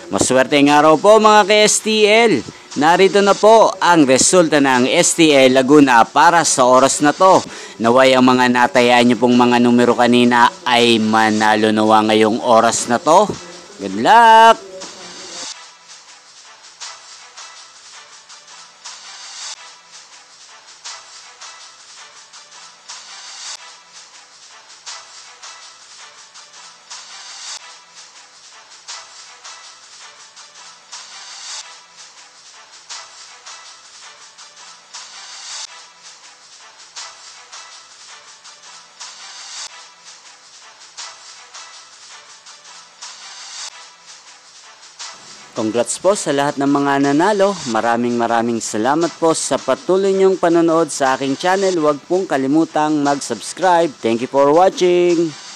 Maswerteng araw po mga ka-STL. Narito na po ang resulta ng STL Laguna para sa oras na to. Naway ang mga natayaan nyo pong mga numero kanina ay manalo nawa ngayong oras na to. Good luck! Congrats po sa lahat ng mga nanalo. Maraming salamat po sa patuloy niyong panonood sa aking channel. Huwag pong kalimutang mag-subscribe. Thank you for watching.